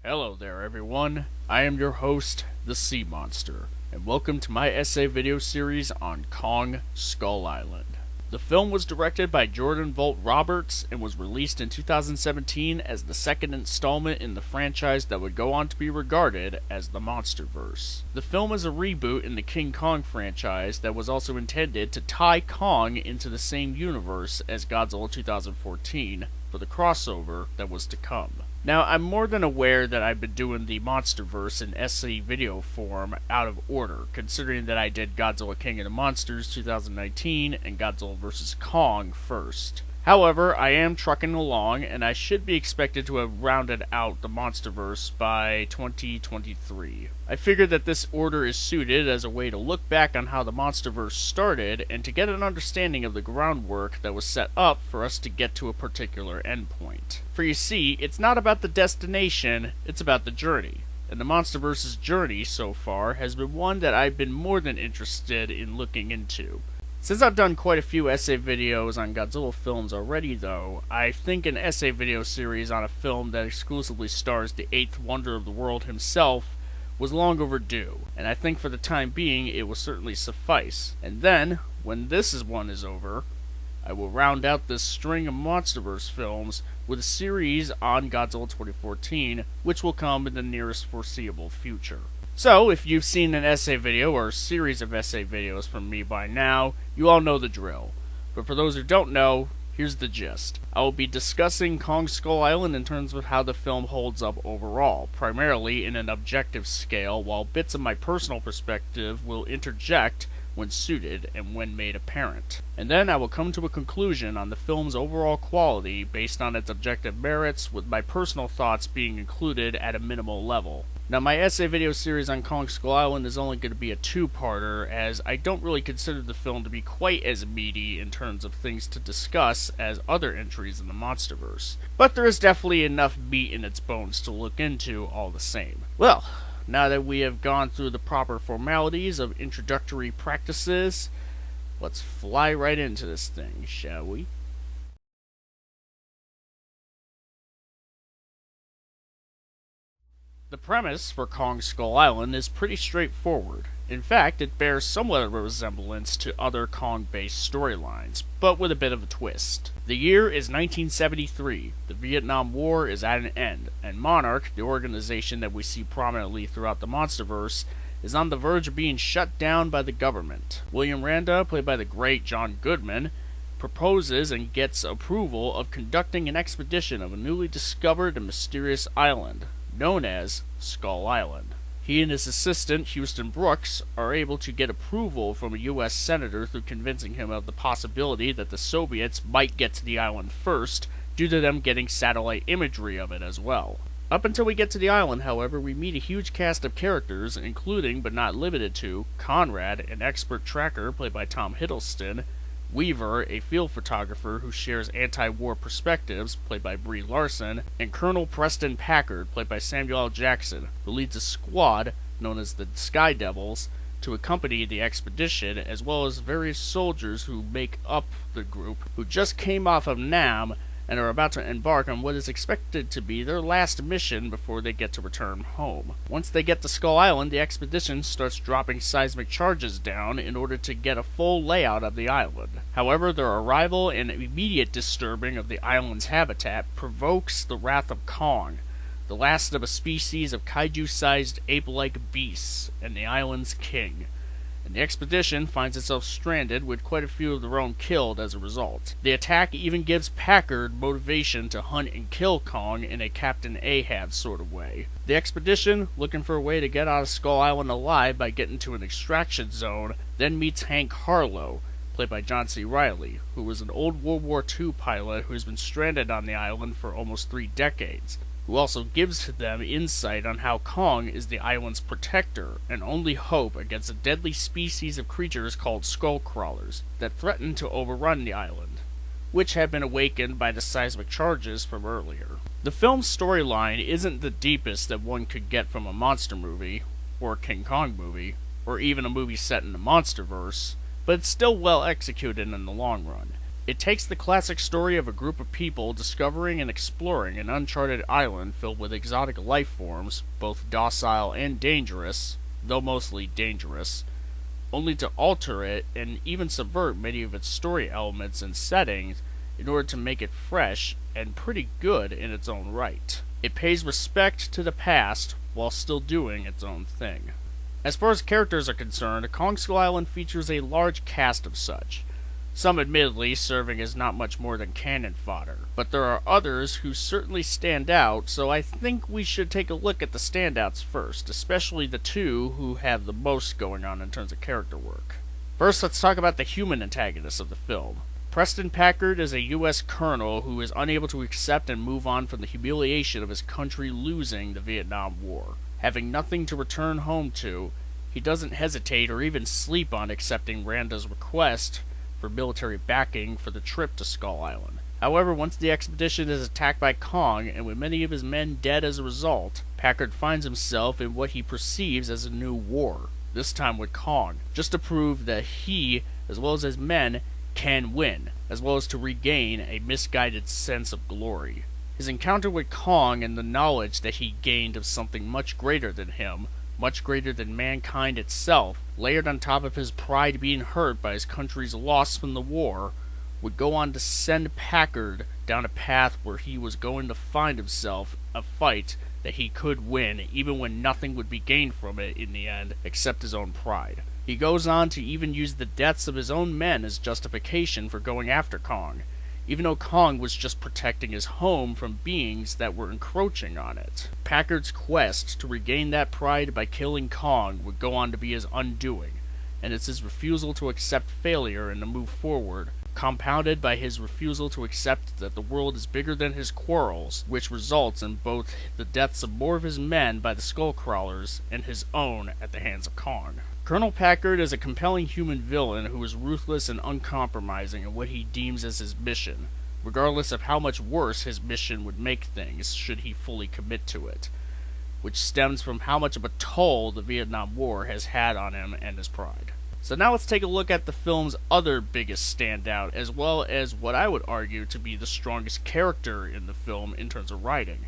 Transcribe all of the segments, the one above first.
Hello there everyone, I am your host, the Sea Monster, and welcome to my essay video series on Kong Skull Island. The film was directed by Jordan Vogt Roberts and was released in 2017 as the second installment in the franchise that would go on to be regarded as the MonsterVerse. The film is a reboot in the King Kong franchise that was also intended to tie Kong into the same universe as Godzilla 2014 for the crossover that was to come. Now, I'm more than aware that I've been doing the MonsterVerse in essay video form out of order, considering that I did Godzilla King of the Monsters 2019 and Godzilla vs. Kong first. However, I am trucking along, and I should be expected to have rounded out the MonsterVerse by 2023. I figured that this order is suited as a way to look back on how the MonsterVerse started, and to get an understanding of the groundwork that was set up for us to get to a particular endpoint. For you see, it's not about the destination, it's about the journey. And the MonsterVerse's journey so far has been one that I've been more than interested in looking into. Since I've done quite a few essay videos on Godzilla films already though, I think an essay video series on a film that exclusively stars the eighth wonder of the world himself was long overdue, and I think for the time being it will certainly suffice. And then, when this one is over, I will round out this string of MonsterVerse films with a series on Godzilla 2014, which will come in the nearest foreseeable future. So, if you've seen an essay video or a series of essay videos from me by now, you all know the drill. But for those who don't know, here's the gist. I will be discussing Kong Skull Island in terms of how the film holds up overall, primarily in an objective scale, while bits of my personal perspective will interject when suited and when made apparent. And then I will come to a conclusion on the film's overall quality based on its objective merits, with my personal thoughts being included at a minimal level. Now, my essay video series on Kong Skull Island is only going to be a two-parter, as I don't really consider the film to be quite as meaty in terms of things to discuss as other entries in the MonsterVerse. But there is definitely enough meat in its bones to look into all the same. Well, now that we have gone through the proper formalities of introductory practices, let's fly right into this thing, shall we? The premise for Kong Skull Island is pretty straightforward. In fact, it bears somewhat of a resemblance to other Kong-based storylines, but with a bit of a twist. The year is 1973, the Vietnam War is at an end, and Monarch, the organization that we see prominently throughout the MonsterVerse, is on the verge of being shut down by the government. William Randa, played by the great John Goodman, proposes and gets approval of conducting an expedition of a newly discovered and mysterious island, known as Skull Island. He and his assistant, Houston Brooks, are able to get approval from a U.S. senator through convincing him of the possibility that the Soviets might get to the island first, due to them getting satellite imagery of it as well. Up until we get to the island, however, we meet a huge cast of characters, including, but not limited to, Conrad, an expert tracker played by Tom Hiddleston, Weaver, a field photographer who shares anti-war perspectives, played by Brie Larson, and Colonel Preston Packard, played by Samuel L. Jackson, who leads a squad, known as the Sky Devils, to accompany the expedition, as well as various soldiers who make up the group, who just came off of Nam and are about to embark on what is expected to be their last mission before they get to return home. Once they get to Skull Island, the expedition starts dropping seismic charges down in order to get a full layout of the island. However, their arrival and immediate disturbing of the island's habitat provokes the wrath of Kong, the last of a species of kaiju-sized ape-like beasts, and the island's king. And the expedition finds itself stranded with quite a few of their own killed as a result. The attack even gives Packard motivation to hunt and kill Kong in a Captain Ahab sort of way. The expedition, looking for a way to get out of Skull Island alive by getting to an extraction zone, then meets Hank Harlow, played by John C. Reilly, who was an old World War II pilot who has been stranded on the island for almost 3 decades. Who also gives them insight on how Kong is the island's protector and only hope against a deadly species of creatures called skull crawlers that threaten to overrun the island, which had been awakened by the seismic charges from earlier. The film's storyline isn't the deepest that one could get from a monster movie, or a King Kong movie, or even a movie set in the MonsterVerse, but it's still well executed in the long run. It takes the classic story of a group of people discovering and exploring an uncharted island filled with exotic life forms, both docile and dangerous, though mostly dangerous, only to alter it and even subvert many of its story elements and settings in order to make it fresh and pretty good in its own right. It pays respect to the past while still doing its own thing. As far as characters are concerned, Kong Skull Island features a large cast of such, some admittedly serving as not much more than cannon fodder, but there are others who certainly stand out, so I think we should take a look at the standouts first, especially the two who have the most going on in terms of character work. First, let's talk about the human antagonists of the film. Preston Packard is a U.S. colonel who is unable to accept and move on from the humiliation of his country losing the Vietnam War. Having nothing to return home to, he doesn't hesitate or even sleep on accepting Randa's request for military backing for the trip to Skull Island. However, once the expedition is attacked by Kong, and with many of his men dead as a result, Packard finds himself in what he perceives as a new war, this time with Kong, just to prove that he, as well as his men, can win, as well as to regain a misguided sense of glory. His encounter with Kong and the knowledge that he gained of something much greater than him, much greater than mankind itself, layered on top of his pride being hurt by his country's loss from the war, would go on to send Packard down a path where he was going to find himself a fight that he could win, even when nothing would be gained from it in the end except his own pride. He goes on to even use the deaths of his own men as justification for going after Kong, even though Kong was just protecting his home from beings that were encroaching on it. Packard's quest to regain that pride by killing Kong would go on to be his undoing, and it's his refusal to accept failure and to move forward, compounded by his refusal to accept that the world is bigger than his quarrels, which results in both the deaths of more of his men by the Skullcrawlers and his own at the hands of Kong. Colonel Packard is a compelling human villain who is ruthless and uncompromising in what he deems as his mission, regardless of how much worse his mission would make things should he fully commit to it, which stems from how much of a toll the Vietnam War has had on him and his pride. So now let's take a look at the film's other biggest standout, as well as what I would argue to be the strongest character in the film in terms of writing,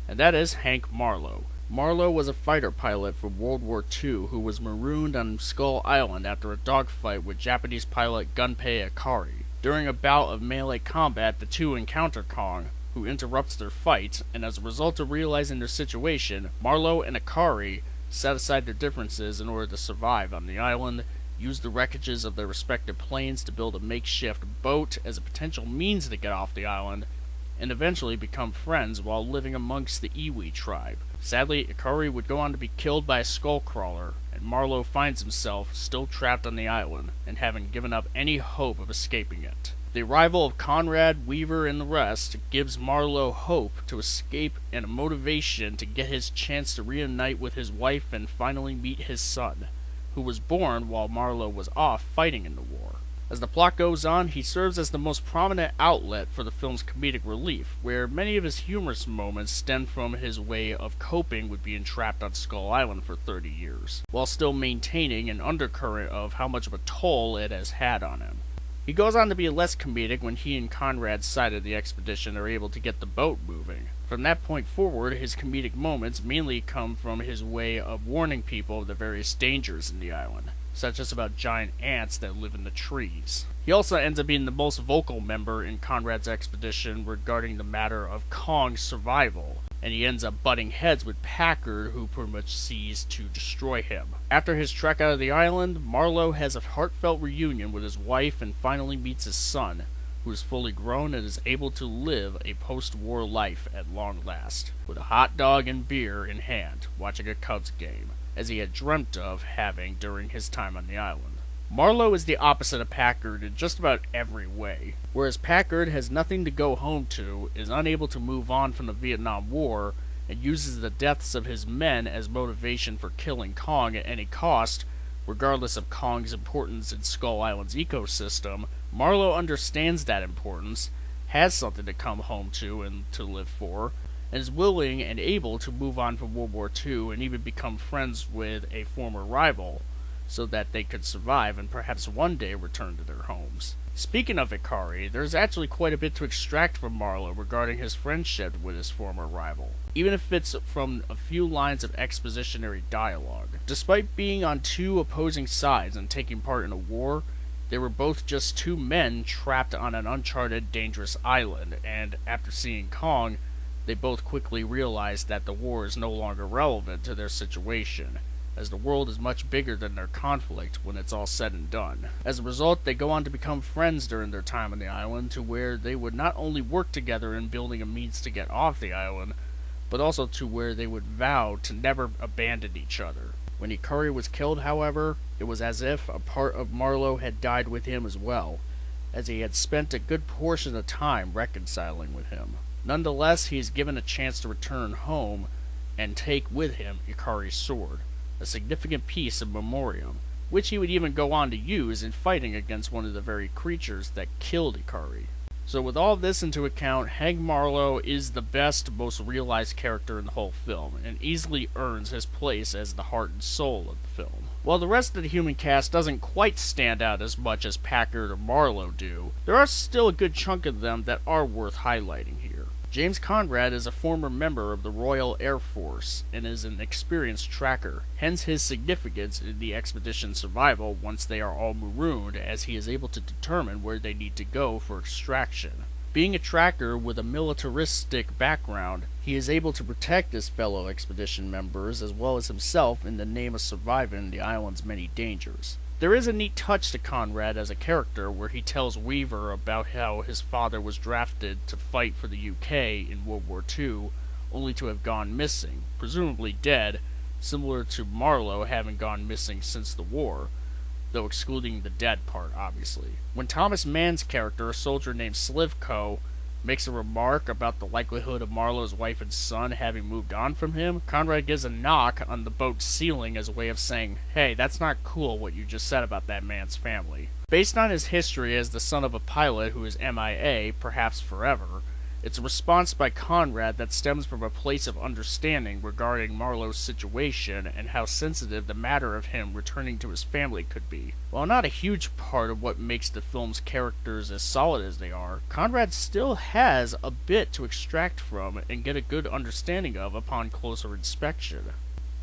and that is Hank Marlowe. Marlowe was a fighter pilot from World War II who was marooned on Skull Island after a dogfight with Japanese pilot Gunpei Akari. During a bout of melee combat, the two encounter Kong, who interrupts their fight, and as a result of realizing their situation, Marlowe and Akari set aside their differences in order to survive on the island, use the wreckages of their respective planes to build a makeshift boat as a potential means to get off the island, and eventually become friends while living amongst the Iwi tribe. Sadly, Akari would go on to be killed by a skullcrawler, and Marlowe finds himself still trapped on the island, and having given up any hope of escaping it. The arrival of Conrad, Weaver, and the rest gives Marlowe hope to escape and a motivation to get his chance to reunite with his wife and finally meet his son, who was born while Marlowe was off fighting in the war. As the plot goes on, he serves as the most prominent outlet for the film's comedic relief, where many of his humorous moments stem from his way of coping with being trapped on Skull Island for 30 years, while still maintaining an undercurrent of how much of a toll it has had on him. He goes on to be less comedic when he and Conrad's side of the expedition are able to get the boat moving. From that point forward, his comedic moments mainly come from his way of warning people of the various dangers in the island, such as about giant ants that live in the trees. He also ends up being the most vocal member in Conrad's expedition regarding the matter of Kong's survival, and he ends up butting heads with Packard, who pretty much sees to destroy him. After his trek out of the island, Marlowe has a heartfelt reunion with his wife and finally meets his son, who is fully grown and is able to live a post-war life at long last, with a hot dog and beer in hand, watching a Cubs game, as he had dreamt of having during his time on the island. Marlowe is the opposite of Packard in just about every way. Whereas Packard has nothing to go home to, is unable to move on from the Vietnam War, and uses the deaths of his men as motivation for killing Kong at any cost, regardless of Kong's importance in Skull Island's ecosystem, Marlowe understands that importance, has something to come home to and to live for, and is willing and able to move on from World War II and even become friends with a former rival, so that they could survive and perhaps one day return to their homes. Speaking of Ikari, there's actually quite a bit to extract from Marlowe regarding his friendship with his former rival, even if it's from a few lines of expositionary dialogue. Despite being on two opposing sides and taking part in a war, they were both just two men trapped on an uncharted, dangerous island, and after seeing Kong, they both quickly realized that the war is no longer relevant to their situation, as the world is much bigger than their conflict when it's all said and done. As a result, they go on to become friends during their time on the island, to where they would not only work together in building a means to get off the island, but also to where they would vow to never abandon each other. When Ikari was killed, however, it was as if a part of Marlowe had died with him as well, as he had spent a good portion of time reconciling with him. Nonetheless, he is given a chance to return home and take with him Ikari's sword, a significant piece of memoriam, which he would even go on to use in fighting against one of the very creatures that killed Ikari. So with all of this into account, Hank Marlowe is the best, most realized character in the whole film, and easily earns his place as the heart and soul of the film. While the rest of the human cast doesn't quite stand out as much as Packard or Marlowe do, there are still a good chunk of them that are worth highlighting here. James Conrad is a former member of the Royal Air Force and is an experienced tracker, hence his significance in the expedition's survival once they are all marooned, as he is able to determine where they need to go for extraction. Being a tracker with a militaristic background, he is able to protect his fellow expedition members as well as himself in the name of surviving the island's many dangers. There is a neat touch to Conrad as a character where he tells Weaver about how his father was drafted to fight for the UK in World War II, only to have gone missing, presumably dead, similar to Marlowe having gone missing since the war, though excluding the dead part, obviously. When Thomas Mann's character, a soldier named Slivko, makes a remark about the likelihood of Marlowe's wife and son having moved on from him, Conrad gives a knock on the boat's ceiling as a way of saying, "Hey, that's not cool what you just said about that man's family." Based on his history as the son of a pilot who is MIA, perhaps forever, it's a response by Conrad that stems from a place of understanding regarding Marlowe's situation and how sensitive the matter of him returning to his family could be. While not a huge part of what makes the film's characters as solid as they are, Conrad still has a bit to extract from and get a good understanding of upon closer inspection.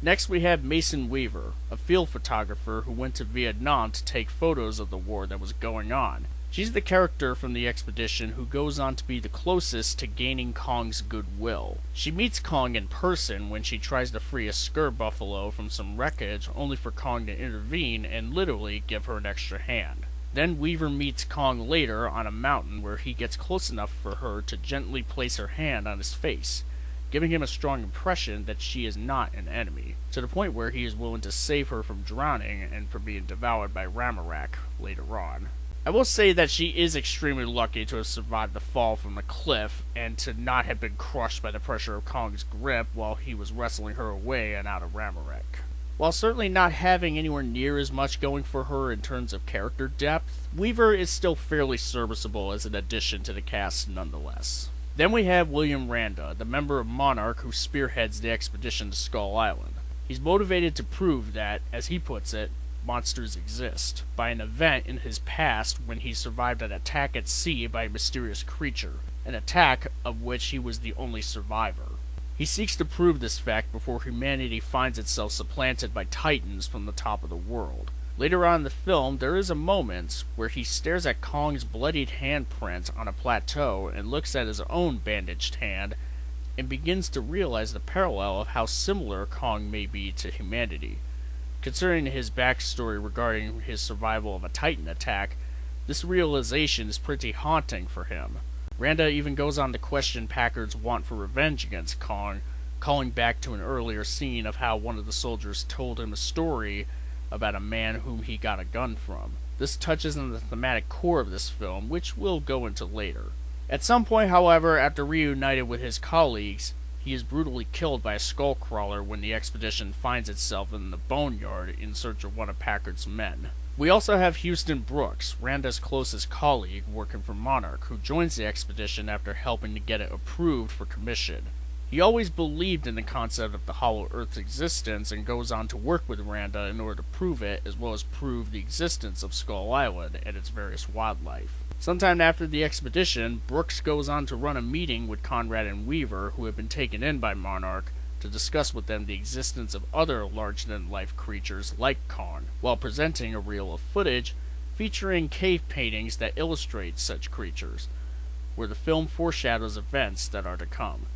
Next we have Mason Weaver, a field photographer who went to Vietnam to take photos of the war that was going on. She's the character from the expedition who goes on to be the closest to gaining Kong's goodwill. She meets Kong in person when she tries to free a skur buffalo from some wreckage, only for Kong to intervene and literally give her an extra hand. Then Weaver meets Kong later on a mountain where he gets close enough for her to gently place her hand on his face, giving him a strong impression that she is not an enemy, to the point where he is willing to save her from drowning and from being devoured by Ramarak later on. I will say that she is extremely lucky to have survived the fall from the cliff and to not have been crushed by the pressure of Kong's grip while he was wrestling her away and out of Ramarak. While certainly not having anywhere near as much going for her in terms of character depth, Weaver is still fairly serviceable as an addition to the cast nonetheless. Then we have William Randa, the member of Monarch who spearheads the expedition to Skull Island. He's motivated to prove that, as he puts it, monsters exist, by an event in his past when he survived an attack at sea by a mysterious creature, an attack of which he was the only survivor. He seeks to prove this fact before humanity finds itself supplanted by titans from the top of the world. Later on in the film, there is a moment where he stares at Kong's bloodied handprint on a plateau and looks at his own bandaged hand and begins to realize the parallel of how similar Kong may be to humanity. Considering his backstory regarding his survival of a Titan attack, this realization is pretty haunting for him. Randa even goes on to question Packard's want for revenge against Kong, calling back to an earlier scene of how one of the soldiers told him a story about a man whom he got a gun from. This touches on the thematic core of this film, which we'll go into later. At some point, however, after reunited with his colleagues, he is brutally killed by a skull crawler when the expedition finds itself in the boneyard in search of one of Packard's men. We also have Houston Brooks, Randa's closest colleague working for Monarch, who joins the expedition after helping to get it approved for commission. He always believed in the concept of the Hollow Earth's existence and goes on to work with Randa in order to prove it, as well as prove the existence of Skull Island and its various wildlife. Sometime after the expedition, Brooks goes on to run a meeting with Conrad and Weaver, who have been taken in by Monarch, to discuss with them the existence of other larger-than-life creatures like Kong, while presenting a reel of footage featuring cave paintings that illustrate such creatures, where the film foreshadows events that are to come.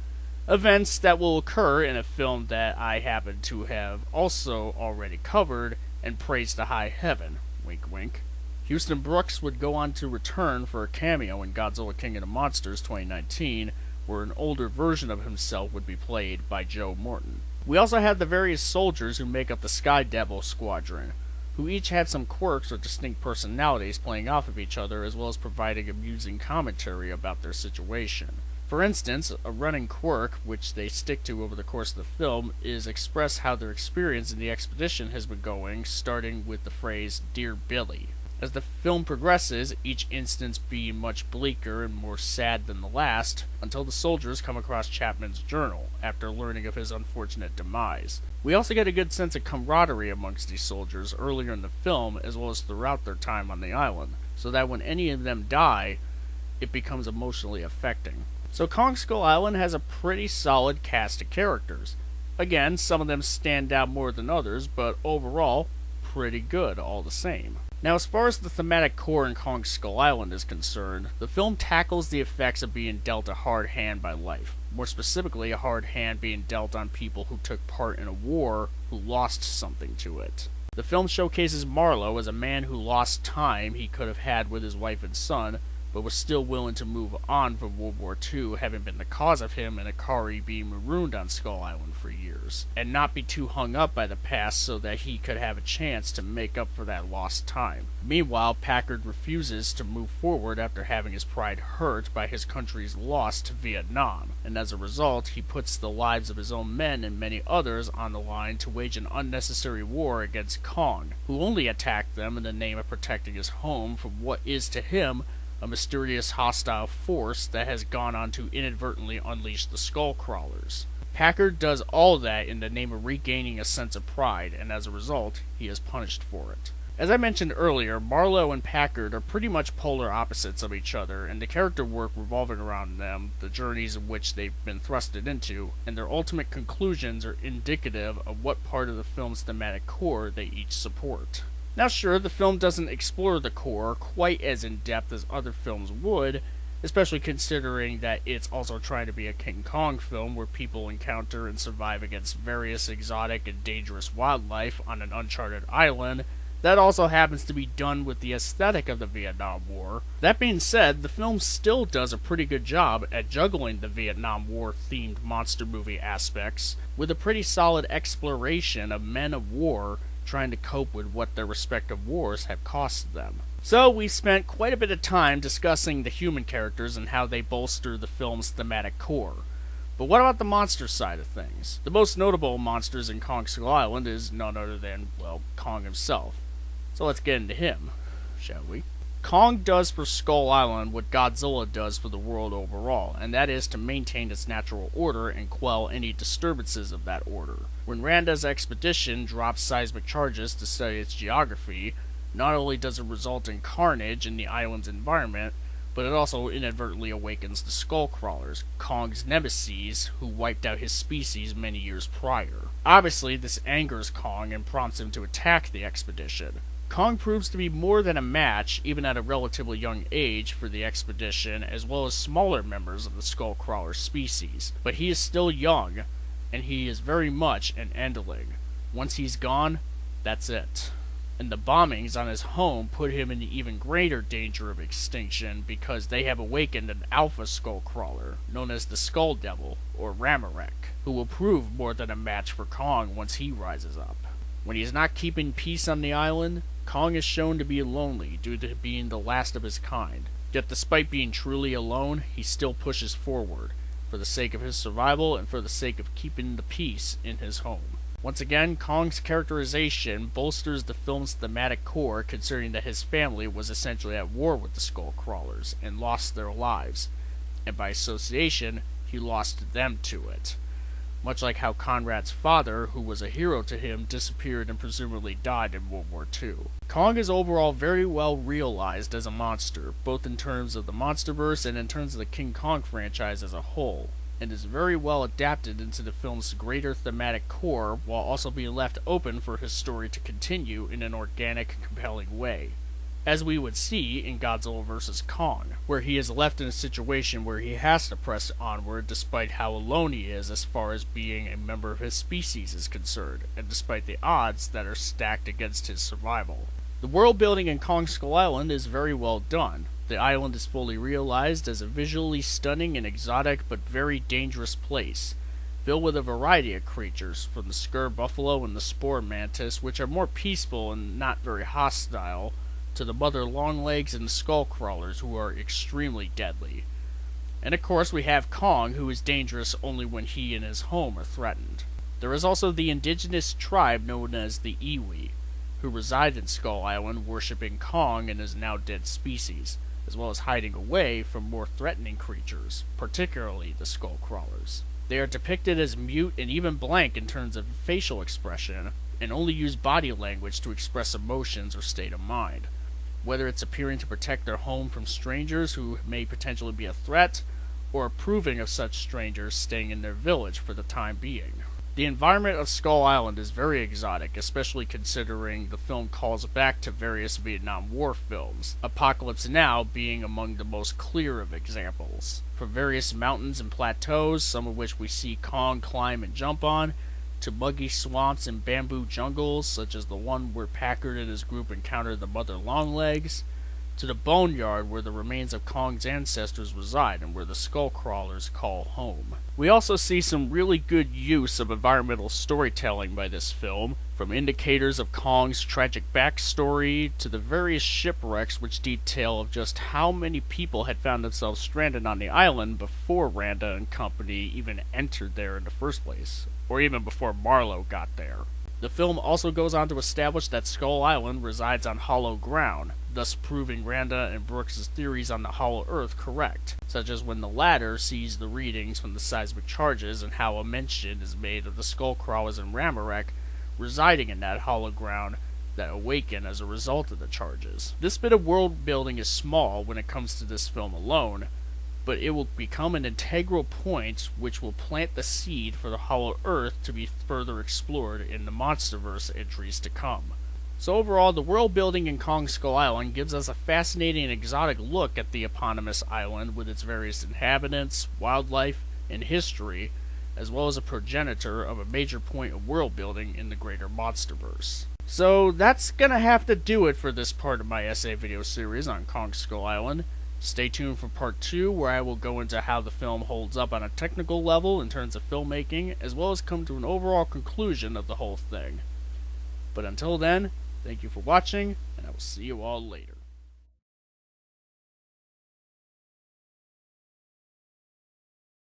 Events that will occur in a film that I happen to have also already covered and praised to high heaven. Wink wink. Houston Brooks would go on to return for a cameo in Godzilla King of the Monsters 2019, where an older version of himself would be played by Joe Morton. We also had the various soldiers who make up the Sky Devil Squadron, who each had some quirks or distinct personalities playing off of each other, as well as providing amusing commentary about their situation. For instance, a running quirk, which they stick to over the course of the film, is express how their experience in the expedition has been going, starting with the phrase, "Dear Billy." As the film progresses, each instance being much bleaker and more sad than the last, until the soldiers come across Chapman's journal, after learning of his unfortunate demise. We also get a good sense of camaraderie amongst these soldiers earlier in the film, as well as throughout their time on the island, so that when any of them die, it becomes emotionally affecting. So Kong Skull Island has a pretty solid cast of characters. Again, some of them stand out more than others, but overall, pretty good all the same. Now, as far as the thematic core in Kong Skull Island is concerned, the film tackles the effects of being dealt a hard hand by life. More specifically, a hard hand being dealt on people who took part in a war who lost something to it. The film showcases Marlowe as a man who lost time he could have had with his wife and son, but was still willing to move on from World War II, having been the cause of him and Akari being marooned on Skull Island for years, and not be too hung up by the past so that he could have a chance to make up for that lost time. Meanwhile, Packard refuses to move forward after having his pride hurt by his country's loss to Vietnam, and as a result, he puts the lives of his own men and many others on the line to wage an unnecessary war against Kong, who only attacked them in the name of protecting his home from what is to him a mysterious hostile force that has gone on to inadvertently unleash the Skull Crawlers. Packard does all that in the name of regaining a sense of pride, and as a result, he is punished for it. As I mentioned earlier, Marlowe and Packard are pretty much polar opposites of each other, and the character work revolving around them, the journeys in which they've been thrusted into, and their ultimate conclusions are indicative of what part of the film's thematic core they each support. Now sure, the film doesn't explore the core quite as in-depth as other films would, especially considering that it's also trying to be a King Kong film where people encounter and survive against various exotic and dangerous wildlife on an uncharted island that also happens to be done with the aesthetic of the Vietnam War. That being said, the film still does a pretty good job at juggling the Vietnam War-themed monster movie aspects with a pretty solid exploration of men of war trying to cope with what their respective wars have cost them. So we spent quite a bit of time discussing the human characters and how they bolster the film's thematic core. But what about the monster side of things? The most notable monsters in Kong Skull Island is none other than, well, Kong himself. So let's get into him, shall we? Kong does for Skull Island what Godzilla does for the world overall, and that is to maintain its natural order and quell any disturbances of that order. When Randa's expedition drops seismic charges to study its geography, not only does it result in carnage in the island's environment, but it also inadvertently awakens the Skull Crawlers, Kong's nemesis, who wiped out his species many years prior. Obviously, this angers Kong and prompts him to attack the expedition. Kong proves to be more than a match, even at a relatively young age, for the expedition, as well as smaller members of the Skullcrawler species. But he is still young, and he is very much an endling. Once he's gone, that's it. And the bombings on his home put him in even greater danger of extinction because they have awakened an alpha Skullcrawler, known as the Skull Devil, or Ramarek, who will prove more than a match for Kong once he rises up. When he is not keeping peace on the island, Kong is shown to be lonely due to being the last of his kind. Yet despite being truly alone, he still pushes forward, for the sake of his survival and for the sake of keeping the peace in his home. Once again, Kong's characterization bolsters the film's thematic core, considering that his family was essentially at war with the Skullcrawlers and lost their lives, and by association, he lost them to it. much like how Conrad's father, who was a hero to him, disappeared and presumably died in World War II. Kong is overall very well realized as a monster, both in terms of the MonsterVerse and in terms of the King Kong franchise as a whole, and is very well adapted into the film's greater thematic core while also being left open for his story to continue in an organic, compelling way, as we would see in Godzilla vs. Kong, where he is left in a situation where he has to press onward despite how alone he is as far as being a member of his species is concerned, and despite the odds that are stacked against his survival. The world building in Kong Skull Island is very well done. The island is fully realized as a visually stunning and exotic but very dangerous place, filled with a variety of creatures, from the Skur buffalo and the Spore mantis, which are more peaceful and not very hostile, to the mother longlegs and the skull crawlers, who are extremely deadly. And of course we have Kong, who is dangerous only when he and his home are threatened. There is also the indigenous tribe known as the Iwi, who reside in Skull Island worshipping Kong and his now dead species, as well as hiding away from more threatening creatures, particularly the skull crawlers. They are depicted as mute and even blank in terms of facial expression, and only use body language to express emotions or state of mind, whether it's appearing to protect their home from strangers who may potentially be a threat, or approving of such strangers staying in their village for the time being. The environment of Skull Island is very exotic, especially considering the film calls back to various Vietnam War films, Apocalypse Now being among the most clear of examples. From various mountains and plateaus, some of which we see Kong climb and jump on, to muggy swamps and bamboo jungles, such as the one where Packard and his group encountered the mother longlegs, to the boneyard where the remains of Kong's ancestors reside and where the skull crawlers call home. We also see some really good use of environmental storytelling by this film, from indicators of Kong's tragic backstory to the various shipwrecks which detail of just how many people had found themselves stranded on the island before Randa and company even entered there in the first place, or even before Marlowe got there. The film also goes on to establish that Skull Island resides on hollow ground, thus proving Randa and Brooks' theories on the hollow Earth correct, such as when the latter sees the readings from the seismic charges and how a mention is made of the skull crawlers in Ramarek residing in that hollow ground that awaken as a result of the charges. This bit of world building is small when it comes to this film alone, but it will become an integral point which will plant the seed for the hollow Earth to be further explored in the MonsterVerse entries to come. So overall, the world building in Kong Skull Island gives us a fascinating and exotic look at the eponymous island with its various inhabitants, wildlife, and history, as well as a progenitor of a major point of world building in the greater MonsterVerse. So that's gonna have to do it for this part of my essay video series on Kong Skull Island. Stay tuned for part 2, where I will go into how the film holds up on a technical level in terms of filmmaking, as well as come to an overall conclusion of the whole thing. But until then, thank you for watching, and I will see you all later.